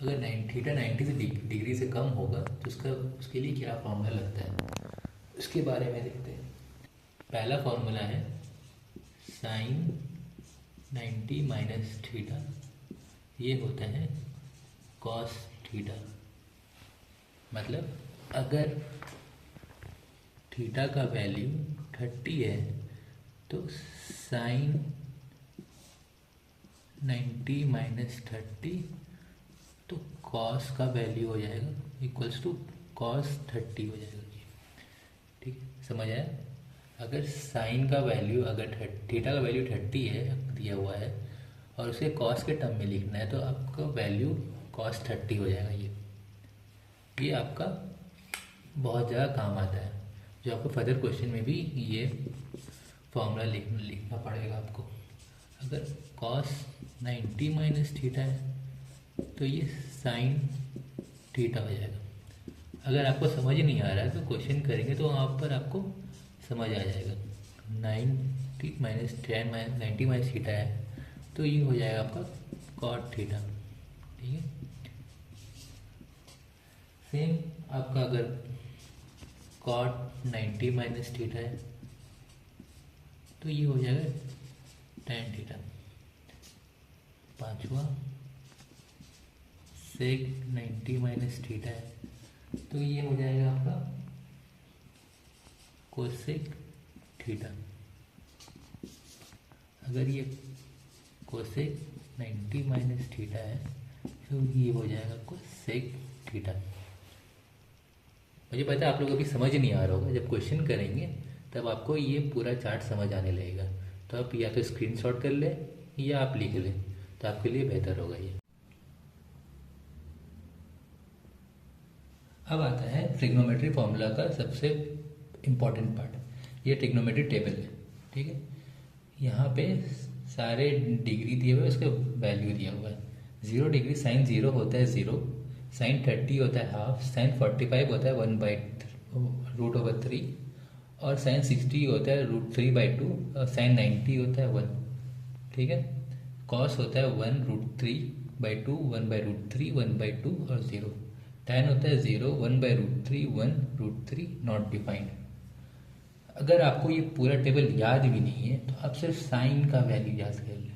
अगर थीटा 90 से डिग्री से कम होगा तो उसके लिए क्या फॉर्मूला लगता है उसके बारे में देखते हैं। पहला फॉर्मूला है साइन 90 माइनस थीटा, ये होता है कॉस थीटा। मतलब अगर थीटा का वैल्यू 30 है तो साइन 90 माइनस 30 तो कॉस का वैल्यू हो जाएगा इक्वल्स टू कॉस 30 हो जाएगा। ठीक, समझ आया। अगर साइन का वैल्यू, अगर थीटा का वैल्यू 30 है दिया हुआ है और उसे कॉस के टर्म में लिखना है तो आपका वैल्यू कॉस 30 हो जाएगा। ये आपका बहुत ज़्यादा काम आता है, जो आपको फर्दर क्वेश्चन में भी ये फॉर्मूला लिखना पड़ेगा आपको। अगर कॉस 90 माइनस थीटा है तो ये साइन थीटा हो जाएगा। अगर आपको समझ नहीं आ रहा है तो क्वेश्चन करेंगे तो वहाँ पर आपको समझ आ जाएगा। 90 माइनस 90 माइनस थीटा है तो ये हो जाएगा आपका कॉट थीटा। ठीक है, सेम आपका अगर कॉट 90 माइनस थीटा है तो ये हो जाएगा tan थीटा। पांचवा सेक 90 माइनस थीटा है तो ये हो जाएगा आपका कोसेक थीटा। अगर ये कोसेक 90 माइनस थीटा है तो ये हो जाएगा कोसेक थीटा। मुझे पता है आप लोगों को अभी समझ नहीं आ रहा होगा, जब क्वेश्चन करेंगे तब आपको ये पूरा चार्ट समझ आने लगेगा। तो आप या तो स्क्रीनशॉट कर लें या आप लिख लें, तो आपके लिए बेहतर होगा ये। अब आता है ट्रिग्नोमेट्री फॉर्मूला का सबसे इम्पॉर्टेंट पार्ट, ये ट्रिग्नोमेट्री टेबल है। ठीक है, यहाँ पे सारे डिग्री दिए हुए हैं, उसका वैल्यू दिया हुआ है। 0 डिग्री साइन 0 होता है 0, साइन 30 होता है हाफ, साइन 45 होता है 1/√3, और साइन 60 होता है √3/2, और साइन 90 होता है 1। ठीक है, कॉस होता है 1√3/2, 1/√3, 1/2 और 0। tan होता है 0, 1/√3, 1√3 नॉट डिफाइंड। अगर आपको ये पूरा टेबल याद भी नहीं है तो आप सिर्फ साइन का वैल्यू याद कर लें।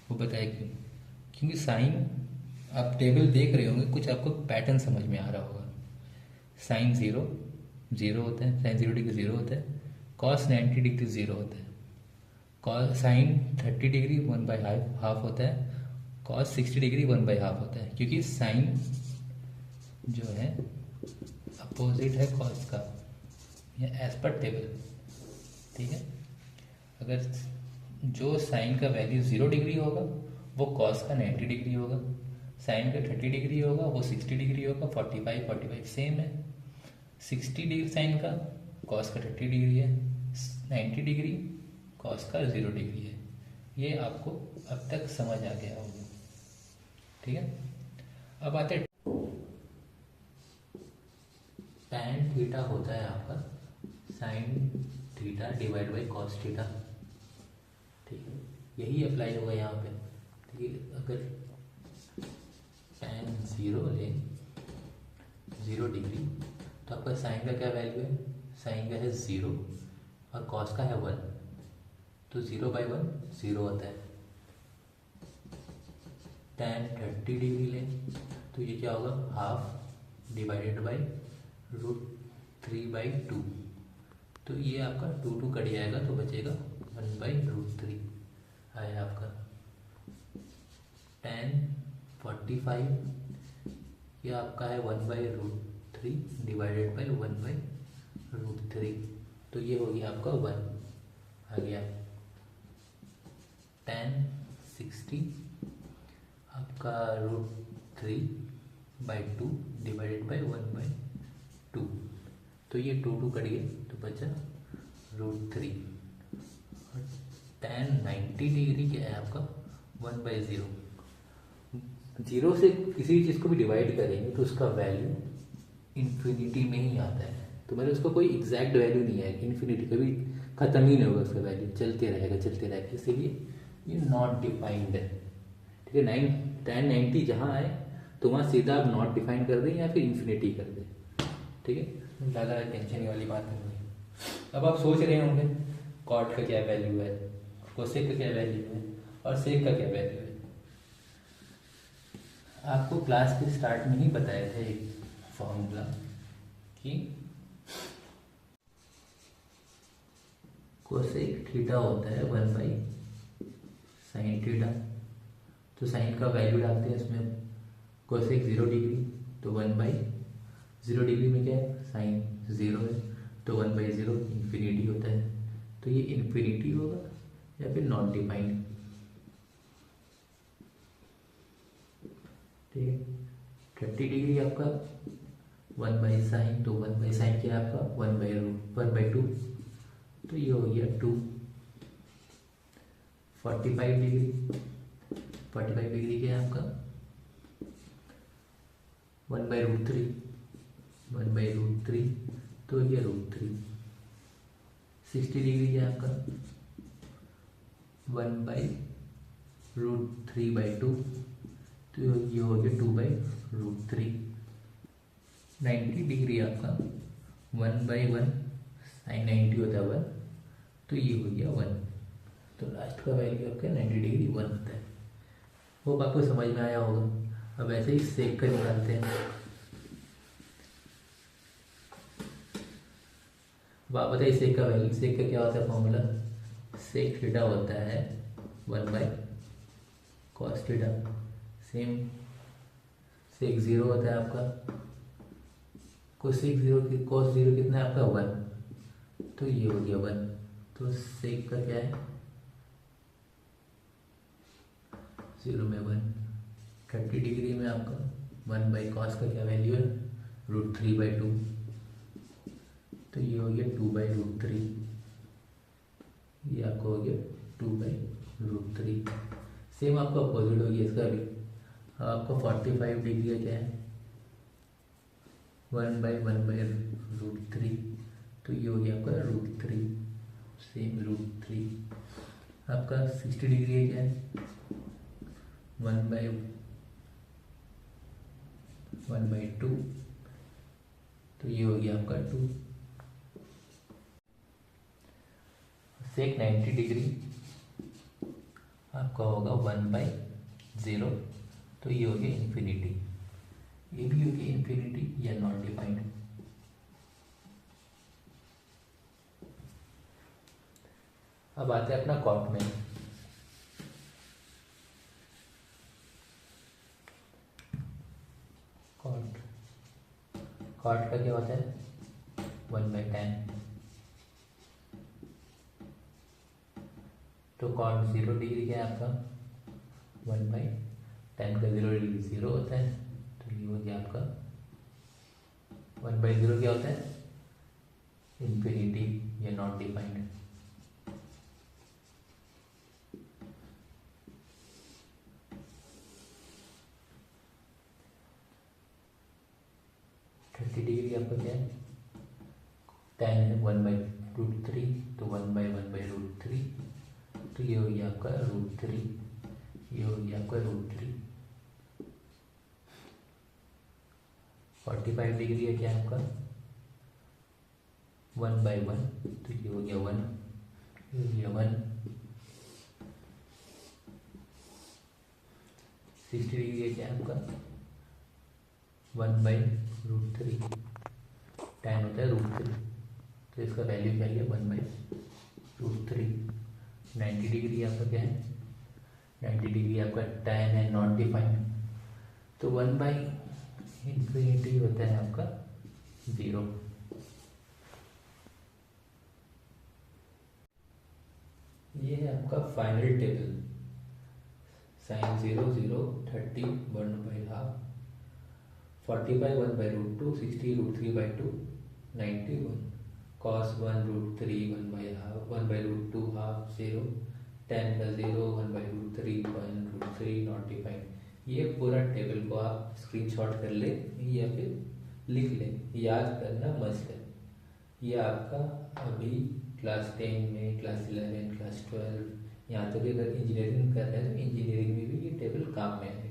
वो बताए क्यों? क्योंकि साइन आप टेबल देख रहे होंगे, कुछ आपको पैटर्न समझ में आ रहा होगा। साइन 0 0 होता है, साइन 0 डिग्री 0 होता है, कॉस 90 डिग्री 0 होता है, कॉस साइन 30 डिग्री 1/2 होता है, कॉस 60 डिग्री 1/2 होता है। क्योंकि साइन जो है अपोजिट है कॉस का, एज पर टेबल। ठीक है, अगर जो साइन का वैल्यू 0 डिग्री होगा वो कॉस का 90 डिग्री होगा, साइन का 30 डिग्री होगा वो 60 डिग्री होगा, 45 सेम है। 60 डिग्री साइन का, कॉस का 30 डिग्री है, 90 डिग्री कॉस का 0 डिग्री है। ये आपको अब तक समझ आ गया होगा। ठीक है, अब आते हैं टैन थीटा होता है आपका sine theta divide by cos theta. ठीक है, यही अप्लाई होगा यहाँ पे। ठीक है, अगर टैन 0 लें 0 डिग्री तो आपका साइन का क्या वैल्यू है? साइन का है 0 और कॉस का है 1, तो 0/1 0 होता है। टैन 30 डिग्री लें तो ये क्या होगा? हाफ डिवाइडेड बाई √3/2, तो ये आपका 2 कट जाएगा तो बचेगा 1/√3 आया आपका। टैन 45 ये आपका है 1/√3 डिवाइडेड बाई 1/√3, तो ये हो गया आपका 1 आ गया। टैन 60 आपका √3/2 डिवाइडेड बाई 1/2, तो ये 2 कट गए तो बचा √3। और टैन 90 डिग्री क्या है आपका? 1/0। 0 से किसी भी चीज़ को भी डिवाइड करेंगे तो उसका वैल्यू इन्फिनिटी में ही आता है। तो मतलब उसका कोई एग्जैक्ट वैल्यू नहीं है, इन्फिनिटी कभी ख़त्म ही नहीं होगा उसका वैल्यू, चलते रहेगा। इसीलिए ये नॉट डिफाइंड है। ठीक है, टैन 90 जहाँ आए तो वहाँ सीधा आप नॉट डिफाइंड कर दें या फिर इन्फिनिटी कर दें। ठीक है, ज़्यादा टेंशन वाली बात नहीं है। अब आप सोच रहे होंगे कॉट का क्या वैल्यू है, कोसेक का क्या वैल्यू है और सेक का क्या वैल्यू है। आपको क्लास के स्टार्ट में ही बताया था एक फॉर्मूला कि कोसेक थीटा होता है 1/sin थीटा। तो साइन का वैल्यू डालते हैं इसमें, कोसेक 0 डिग्री तो 1/0 डिग्री में क्या है? साइन 0 है तो 1/0 इन्फिनिटी होता है, तो ये इन्फिनिटी होगा या फिर नॉट डिफाइंड। ठीक है, 30 डिग्री आपका 1/sin, तो 1/sin क्या है आपका? 1/2, तो ये हो गया 2। 45 डिग्री क्या है आपका? 1/√3, तो ये √3। 60 डिग्री क्या है आपका? 1/√3/2, तो ये हो गया 2/√3। 90 डिग्री आपका 1/1, sin 90 होता है 1, तो ये हो गया 1। तो लास्ट का वैल्यू आपका 90 डिग्री 1 होता है। वो आपको समझ में आया होगा। अब ऐसे ही सेक का निकालते हैं। अब आप बताइए सेक का वैल्यू, सेक का क्या होता है फॉर्मूला? सेक थीटा होता है 1/cos थीटा। सेम सेक 0 होता है आपका कोसेक जीरो की कॉस जीरो कितना है आपका 1, तो ये हो गया 1। तो सेक का क्या है 0 में 1। 30 डिग्री में आपका 1 बाई कॉस का क्या वैल्यू है √3/2, तो ये हो गया 2/√3, ये आपका हो गया 2/√3। सेम आपका अपोजिट हो गया इसका भी। आपका 45 डिग्री का क्या है 1/1/√3, तो ये हो गया आपका √3, सेम √3। आपका 60 डिग्री है क्या है 1/1/2, तो ये हो गया आपका 2। सेक 90 डिग्री आपका होगा 1/0, तो ये हो गया इन्फिनिटी, ये भी हो गया इन्फिनिटी या नॉन डिफाइंड। अब आते हैं अपना कॉट में। कॉट का क्या होता है 1/tan, तो कॉट 0 डिग्री क्या है आपका 1/tan का 0 डिग्री 0 होता है, तो ये हो गया आपका 1/0 क्या होता है इन्फिनिटी या नॉट डिफाइंड। डिग्री आपका क्या है tan है 1/√3, तो 1/1/√3, तो ये हो गया आपका √3, ये हो गया आपका √3। 45 डिग्री है क्या आपका 1/1, तो ये हो गया 1, ये हो गया 1। 60 डिग्री है क्या आपका 1/√3, tan होता है √3, तो इसका वैल्यू क्या है 1/√3। 90 डिग्री आपका क्या है 90 डिग्री आपका tan है नॉट डिफाइंड, तो 1/∞ होता है आपका 0। ये है आपका final table. sin 0 0 30 1/2, 45 1/√2, 60 √3/2, 91 cos 1√3 1/√2 half 0, tan का 0 1/√3 1√3 नॉट डिफाइंड। ये पूरा टेबल को आप स्क्रीनशॉट कर ले या फिर लिख ले, याद करना मस्त है। ये आपका अभी क्लास 10 में, क्लास 11, क्लास 12, यहाँ तक अगर इंजीनियरिंग कर रहे हैं तो इंजीनियरिंग में भी ये टेबल काम में आएगा।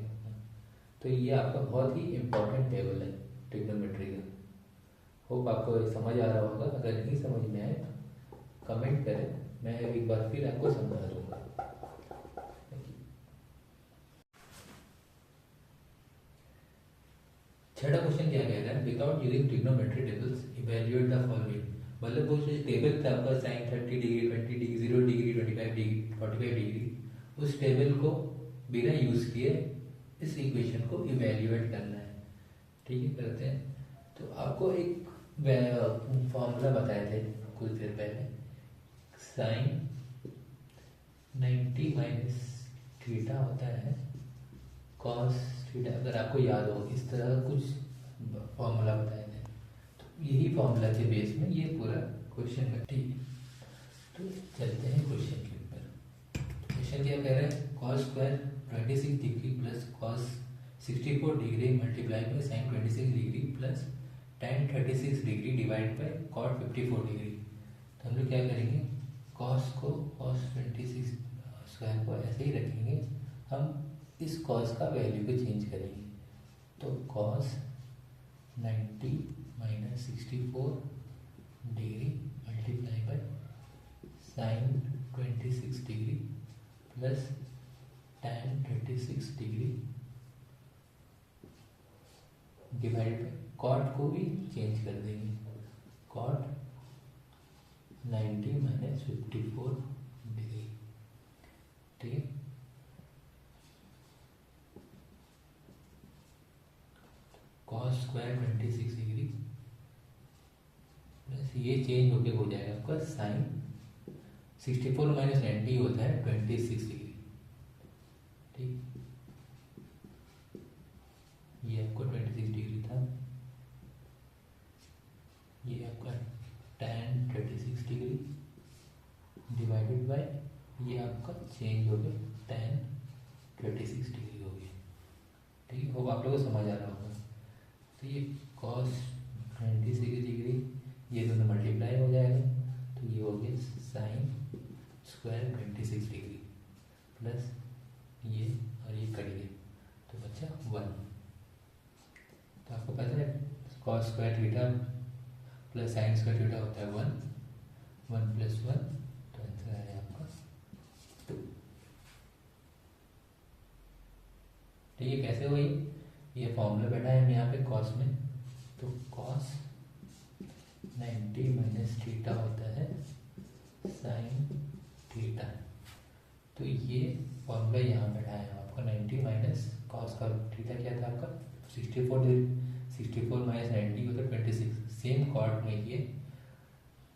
तो ये आपका बहुत ही इम्पोर्टेंट टेबल है ट्रिग्नोमेट्री का। होप आपको समझ आ रहा होगा। अगर नहीं समझ में आए कमेंट करें, मैं एक बार फिर आपको समझा दूंगा। छठा क्वेश्चन क्या कह रहा है, without using trigonometry tables evaluate the following. मतलब वो जो टेबल था आपका sin 30 degree 20 degree 0 degree 25 degree 45 degree, उस टेबल को बिना यूज़ किए इस इक्वेशन को इवैल्यूएट करना है। ठीक है, करते हैं। तो आपको एक फॉर्मूला बताए थे कुछ देर पहले, sin 90 माइनस थीटा होता है cos थीटा। अगर आपको याद हो इस तरह कुछ फॉर्मूला बताए थे, तो यही फॉर्मूला के बेस में ये पूरा क्वेश्चन है। ठीक है, तो चलते हैं क्वेश्चन के ऊपर। क्वेश्चन क्या कह रहा है, cos square 26 degree plus cos 64 degree multiply by sin 26 degree plus tan 36 degree divide by cot 54 degree. तो हम लोग क्या करेंगे, cos को cos 26 स्क्वायर को ऐसे ही रखेंगे, हम इस cos का वैल्यू को चेंज करेंगे। तो cos 90 minus 64 degree multiply by sin 26 degree plus tan 36 degree divide by cot को भी चेंज कर देंगे, cot 90 माइनस 54 डिग्री। ठीक है, cos स्क्वायर 26 डिग्री तो ये चेंज होके हो जाएगा आपका साइन 64 माइनस 90 होता है 26 डिग्री। ठीक, ये आपको 26 डिग्री था, ये आपका tan 36 डिग्री डिवाइडेड बाय ये आपका चेंज हो गया tan 26 डिग्री हो गया। ठीक है, वो आप लोगों को समझ आ रहा होगा। तो ये cos 26 डिग्री ये दोनों मल्टीप्लाई हो जाएगा, तो ये हो गया साइन स्क्वायर 26 डिग्री प्लस ये और ये कट गया तो बचा 1। तो आपको पता है cos square theta plus sine square theta होता है 1, 1 प्लस 1, तो आंसर आया आपका 2। ठीक है, कैसे हुई? ये फॉर्मूला बैठा है यहाँ पे cos में, तो cos 90 माइनस थीटा होता है साइन थीटा। तो ये फॉर्मूला यहाँ बैठा है आपका 90 माइनस cos का थीटा क्या था आपका 64 माइनस 90 होता है 26। सेम कॉट में ये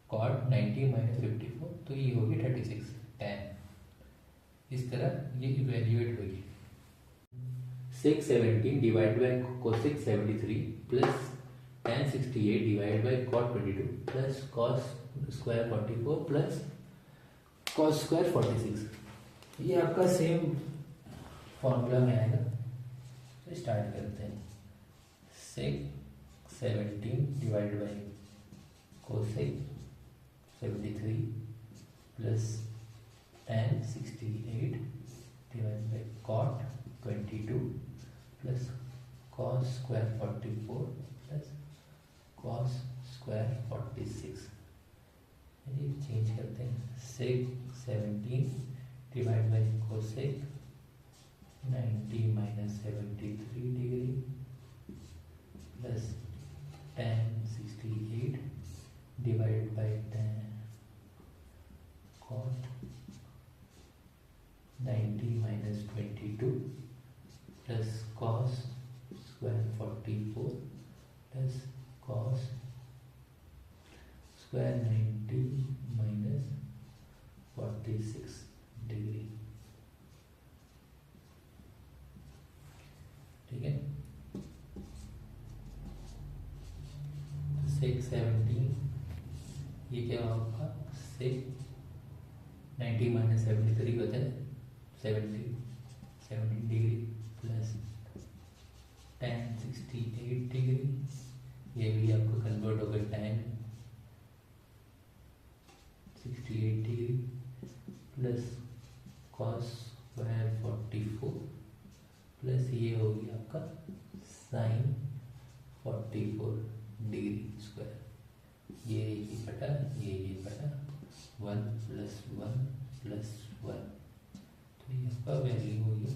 कॉट 90 माइनस 54, तो ये होगी 36 tan। इस तरह ये इवेल्युएट होगी। 617 divide by cosec 73 plus tan 68 divide by cot 22 plus cos square 44 plus cos square 46। ये आपका सेम फॉर्मूला में आएगा। तो स्टार्ट करते हैं। sec 17 divide by cosec 73 plus tan 68 divide by cot 22 plus cos square 44 plus cos square 46। ये चेंज करते हैं। sec 17 divide by cosec 90 minus 73 degree plus tan 68 divide by tan cot 90 minus 22 plus cos square 44 plus cos square 90 minus 46 degree. ठीक है, sec 17 ये क्या होगा sec 90 माइनस 73 होता है 70 डिग्री प्लस tan 68 डिग्री, ये भी आपको कन्वर्ट होगा tan 68 degree plus cos square 44 plus ये होगी आपका साइन 44 डिग्री स्क्वायर। ये बटा ये बटा 1 प्लस 1 प्लस 1, तो ये आपका वैल्यू होगी